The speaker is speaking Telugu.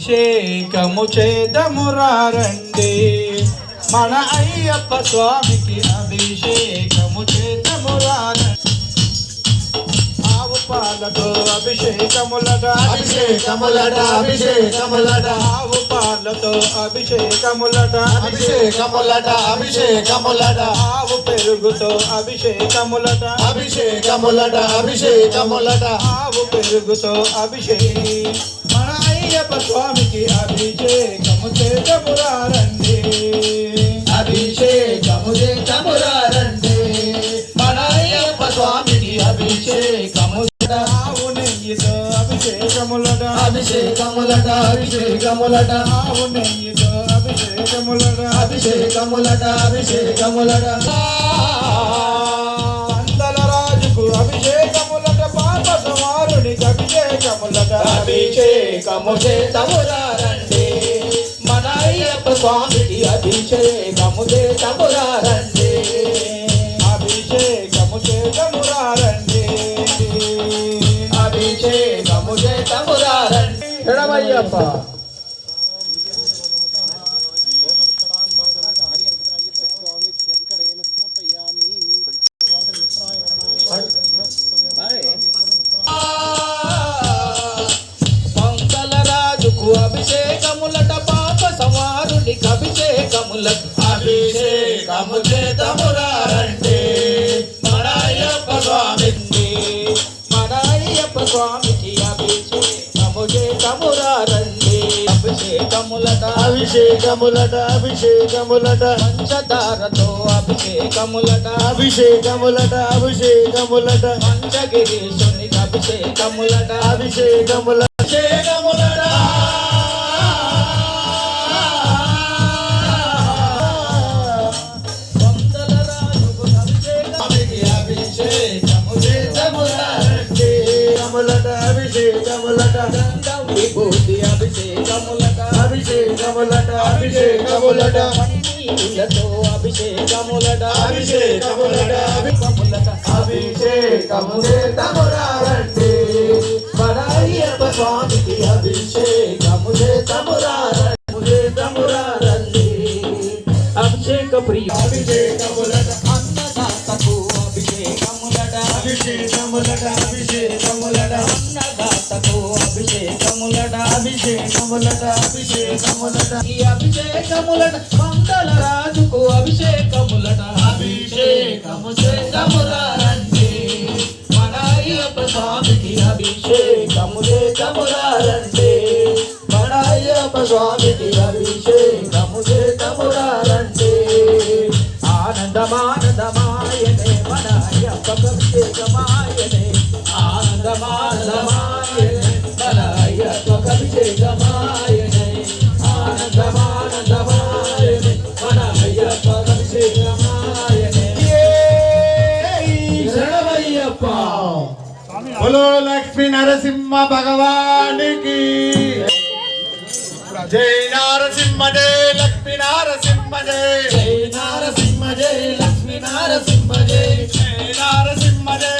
అభిషేకము చేదమురారండి మన అయ్యప్ప స్వామికి అభిషేకము చేదమురారండి ఆవు పాలతో అభిషేకములట అభిషేకములట అభిషేకములట ఆవు పాలతో అభిషేకములట అభిషేకములట అభిషేకములట ఆవు పెరుగుతో అభిషేకములట అభిషేకములట అభిషేకములట ఆవు పెరుగుతో అభిషేకం మన అయ్యప్ప స్వామికి అభిషేకము చేదమురారండి అభిషేకము చేదమురారండి మన అయ్యప్ప స్వామికి అభిషేకము ఆవు నెయ్యితో అభిషేకములట అభిషేకములట అభిషేకములట ఆవు నెయ్యితో అభిషేకములట అభిషేకములట అభిషేకములట పందల రాజుకు అభిషేకములట పాప సమారునికి అభిషేకములట అభిషేకము చేదమురారండి మన అయ్యప్ప స్వామికి అభిషేకము చేదమురారండి అభిషేకము చేదమురారండి అభిషేకము చేదమురారండి ఎడమయ్యప్ప పందల రాజుకు అభిషేకములట పాప సమారునికి అభిషేకములట అభిషేకము చేదమురారండి మన అయ్యప్ప స్వామికి మన అయ్యప్ప స్వామికి అభిషేకము చేదమురారండి అభిషేకములట అభిషేకములట అభిషేకములట పంచదారతో అభిషేకములట అభిషేకములట అభిషేకములట పంచగిరీశునికి అభిషేకములట అభిషేకముల అభిషేకములట పందల రాజుకు అభిషేకము చేదమురారండి అభిషేకములట అభిషేకములట గంధం విభూతి అభిషేకములట అభిషేకములట అభిషేకములట నీళ్ళతో అభిషేకములట అభిషేకములట అభిషేకములట అభిషేకము చేదమురారండి మన అయ్యప్ప స్వామికి అభిషేకము చేదమురారండి అభిషేక ప్రియ అభిషేకములట అన్నదాతకు అభిషేకములట అభిషేకములట అభిషేకములట అన్నదాతకు అభిషేకములట అభిషేకములట అభిషేకములట ఈ అభిషేకములట మంగళ రాజుకు అభిషేకములట అభిషేకము చేదమురారండి మన అయ్యప్ప స్వామికి అభిషేకము చేదమురారండి మన అయ్యప్ప స్వామికి అభిషేకము చేదమురారండి ఆనందమానందమాయనే మన అయ్యప్పకు అభిషేకమాయనే ఆనందమానందమాయనే మన అయ్యప్పకు అభిషేకమాయనే ఆనందమానందమాయనే మన అయ్యప్పకు అభిషేకమాయనే శరణమయ్యప్ప बोलो लक्ष्मी नरसिंह भगवान की जय नारसिंह जय लक्ष्मी नारसिंह जय जय नारसिंह जय लक्ष्मी नारसिंह जय जय नारसिंह जय